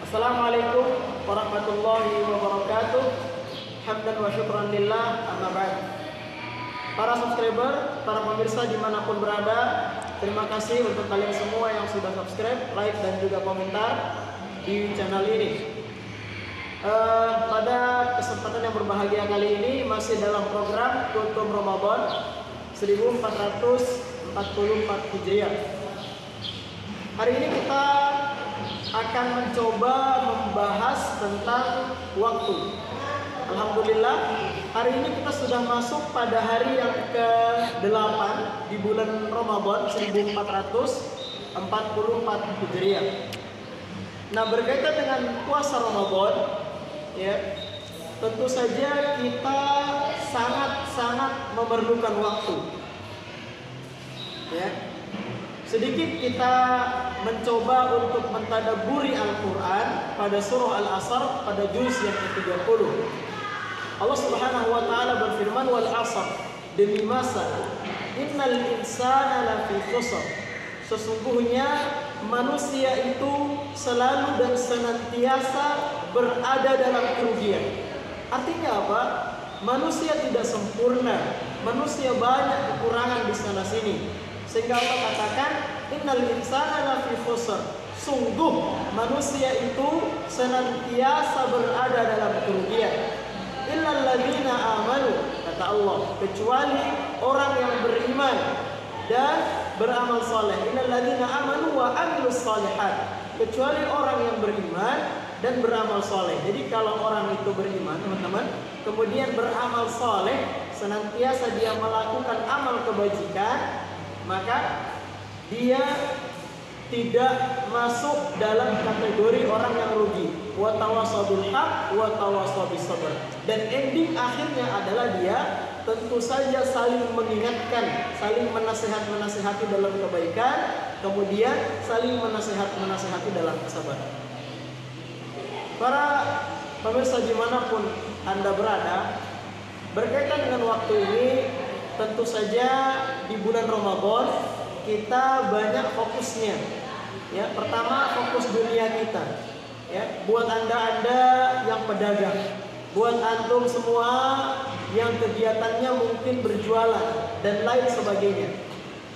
Assalamualaikum warahmatullahi wabarakatuh. Hamdan wa syukran lillah, amma ba'd. Para subscriber, para pemirsa dimanapun berada, terima kasih untuk kalian semua yang sudah subscribe, like, dan juga komentar di channel ini. Pada kesempatan yang berbahagia kali ini masih dalam program Kultum Ramadan 1444 Hijriah. Hari ini kita akan mencoba membahas tentang waktu. Alhamdulillah, hari ini kita sudah masuk pada hari yang ke-8 di bulan Ramadan 1444 Hijriah. Nah, berkaitan dengan puasa Ramadan, ya, tentu saja kita sangat-sangat memerlukan waktu. Ya. Sedikit kita mencoba untuk mentadaburi Al-Quran pada surah Al-Asr pada juz yang ke-30. Allah Subhanahu wa taala berfirman, wal 'asr, demi masa, innal insana lafi khusr. Sesungguhnya manusia itu selalu dan senantiasa berada dalam kerugian. Artinya apa? Manusia tidak sempurna, manusia banyak kekurangan di sana sini. Sehingga Allah katakan, innal insana lafi khusr. Sungguh manusia itu senantiasa berada dalam kerugian. Illal ladzina amanu, kata Allah, kecuali orang yang beriman dan beramal saleh. Innal ladzina amanu wa amilus shalihat, kecuali orang yang beriman dan beramal saleh. Jadi kalau orang itu beriman, teman-teman, kemudian beramal saleh, senantiasa dia melakukan amal kebajikan, maka dia tidak masuk dalam kategori orang yang rugi. Wa tawassaw bil haq wa tawassaw bis sabr. Dan ending akhirnya adalah dia tentu saja saling mengingatkan, saling menasihati dalam kebaikan, kemudian saling menasihati dalam kesabaran. Para pemirsa dimanapun Anda berada, berkaitan dengan waktu ini, tentu saja di bulan Ramadan kita banyak fokusnya. Ya, pertama fokus dunia kita. Ya, buat anda yang pedagang, buat antum semua yang kegiatannya mungkin berjualan dan lain sebagainya.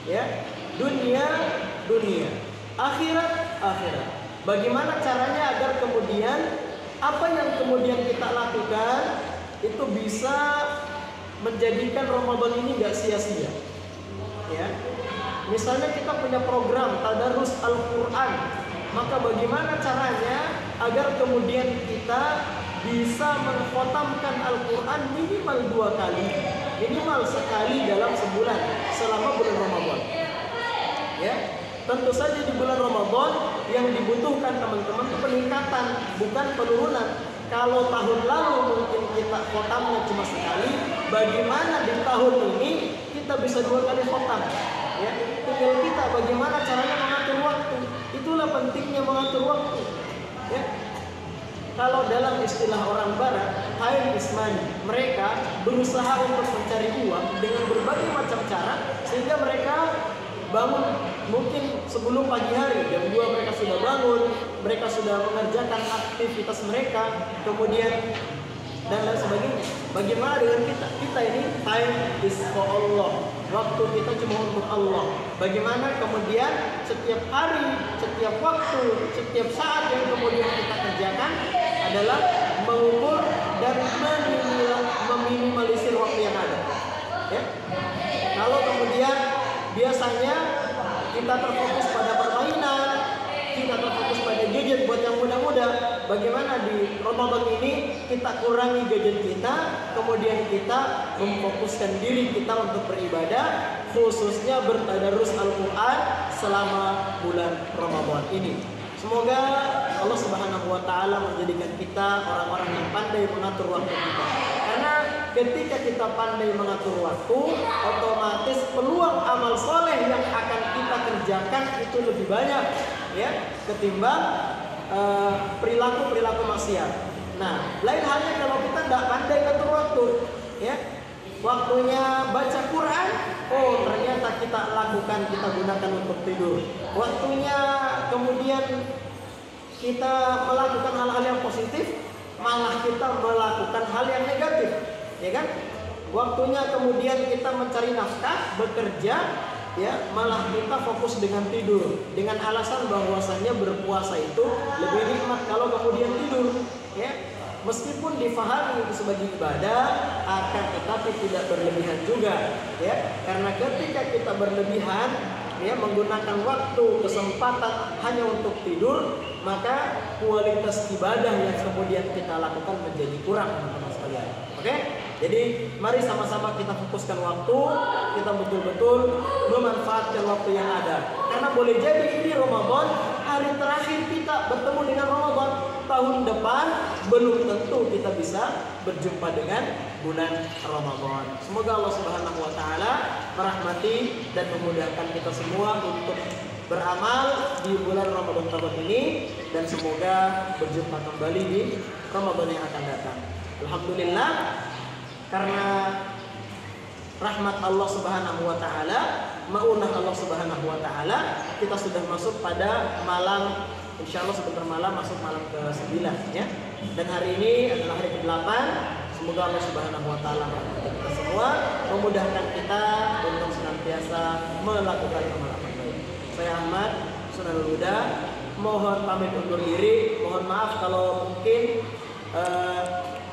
Ya, dunia, akhirat. Bagaimana caranya agar kemudian apa yang kemudian kita lakukan itu bisa menjadikan Ramadan ini gak sia-sia. Ya. Misalnya kita punya program tadarus Al-Quran, maka bagaimana caranya agar kemudian kita bisa mengkhatamkan Al-Quran minimal 2 kali, minimal sekali dalam sebulan selama bulan Ramadan. Ya. Tentu saja di bulan Ramadan yang dibutuhkan teman-teman itu peningkatan, bukan penurunan. Kalau tahun lalu mungkin kita khotamnya cuma sekali, bagaimana di tahun ini kita bisa 2 kali khotam? Ya, tinggal kita bagaimana caranya mengatur waktu. Itulah pentingnya mengatur waktu. Ya. Kalau dalam istilah orang barat, time is money. Mereka berusaha untuk mencari uang dengan berbagai macam cara sehingga mereka bangun mungkin sebelum pagi hari, jam 2 mereka sudah bangun, mereka sudah mengerjakan aktivitas mereka, kemudian dan lain sebagainya. Bagaimana dengan kita? Kita ini time is for Allah. Waktu kita cuma untuk Allah. Bagaimana kemudian setiap hari, setiap waktu, setiap saat yang kemudian kita kerjakan adalah mengukur dan meminimalisir waktu yang ada. Ya? Kalau kemudian biasanya kita terfokus pada permainan, kita terfokus pada gadget buat yang muda-muda. Bagaimana di Ramadan ini kita kurangi gadget kita, kemudian kita memfokuskan diri kita untuk beribadah, khususnya bertadarus Al-Quran selama bulan Ramadan ini. Semoga Allah Subhanahu wa taala menjadikan kita orang-orang yang pandai mengatur waktu kita. Karena ketika kita pandai mengatur waktu, otomatis peluang amal soleh yang akan kita kerjakan itu lebih banyak, ya, ketimbang perilaku maksiat. Nah, lain halnya kalau kita tidak pandai ngatur waktu, ya, waktunya baca Quran, oh ternyata kita lakukan, kita gunakan untuk tidur. Waktunya kemudian kita melakukan hal-hal yang positif, malah kita melakukan hal yang negatif, ya kan? Waktunya kemudian kita mencari nafkah, bekerja, ya, malah kita fokus dengan tidur, dengan alasan bahwasannya berpuasa itu lebih nikmat kalau kemudian tidur, ya. Meskipun difahami itu sebagai ibadah, akan tetapi tidak berlebihan juga, ya. Karena ketika kita berlebihan, ya, menggunakan waktu, kesempatan hanya untuk tidur, maka kualitas ibadah yang kemudian kita lakukan menjadi kurang, teman-teman sekalian. Oke? Jadi mari sama-sama kita fokuskan waktu, kita betul-betul memanfaatkan waktu yang ada. Karena boleh jadi ini Ramadan, hari terakhir kita bertemu dengan Ramadan. Tahun depan belum tentu kita bisa berjumpa dengan bulan Ramadan. Semoga Allah Subhanahu wa taala merahmati dan memudahkan kita semua untuk beramal di bulan Ramadan tahun ini, dan semoga berjumpa kembali di Ramadan yang akan datang. Alhamdulillah, karena rahmat Allah Subhanahu wa taala, maunah Allah Subhanahu wa taala, kita sudah masuk pada malam, insyaallah sebentar malam masuk malam ke-9, ya. Dan hari ini adalah hari ke-8. Semoga Allah Subhanahu wa taala memberkati kita semua, memudahkan kita untuk senantiasa melakukan amal-amal baik. Saya Ahmad Sunanul Huda, mohon pamit undur diri. Mohon maaf kalau mungkin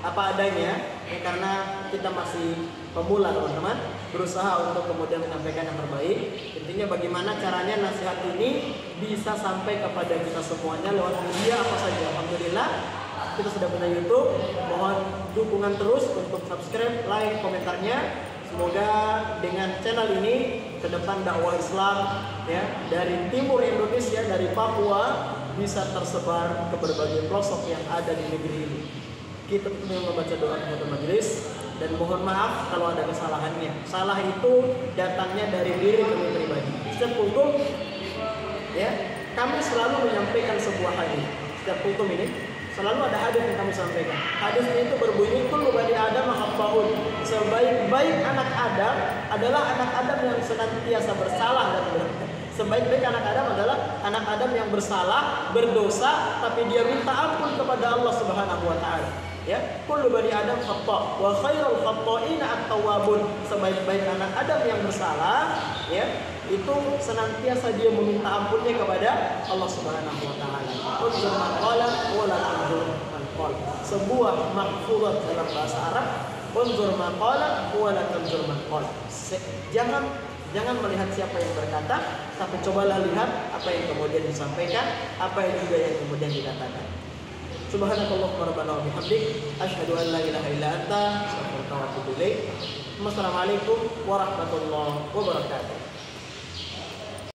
apa adanya, ya, karena kita masih pemula, teman-teman, berusaha untuk kemudian menyampaikan yang terbaik. Intinya bagaimana caranya nasihat ini bisa sampai kepada kita semuanya lewat media apa saja. Alhamdulillah kita sudah punya YouTube. Mohon dukungan terus untuk subscribe, like, komentarnya. Semoga dengan channel ini ke depan dakwah Islam, ya, dari timur Indonesia, dari Papua, bisa tersebar ke berbagai pelosok yang ada di negeri ini. Kita tentunya membaca doa kepada majelis, dan mohon maaf kalau ada kesalahannya. Salah itu datangnya dari diri kami pribadi. Setiap kultum, ya, kami selalu menyampaikan sebuah hadis. Setiap kultum ini selalu ada hadis yang kami sampaikan. Hadisnya itu berbunyi, kullu bani Adam khata'un. Sebaik-baik anak Adam adalah anak Adam yang senantiasa bersalah dan berdosa. Sebaik-baik anak Adam adalah anak Adam yang bersalah, berdosa, tapi dia minta ampun kepada Allah Subhanahu wa taala. Ya, kullu bani Adam khata' wa khairul khata'ina at-tawwabun. Sebaik-baik anak Adam yang bersalah, ya, itu senantiasa dia meminta ampunnya kepada Allah Subhanahu wa taala. Unzur maqala wa la tunzur manqal. Sebuah mahfuzat dalam bahasa Arab, unzur maqala wa la tunzur manqal. Jangan melihat siapa yang berkata, tapi cobalah lihat apa yang kemudian disampaikan, apa yang juga yang kemudian dikatakan. Subhanakallahumma rabbana wa bihamdik, asyhadu an la ilaha illa anta, astaghfiruka wa atubu ilaik. Wassalamualaikum warahmatullahi wabarakatuh.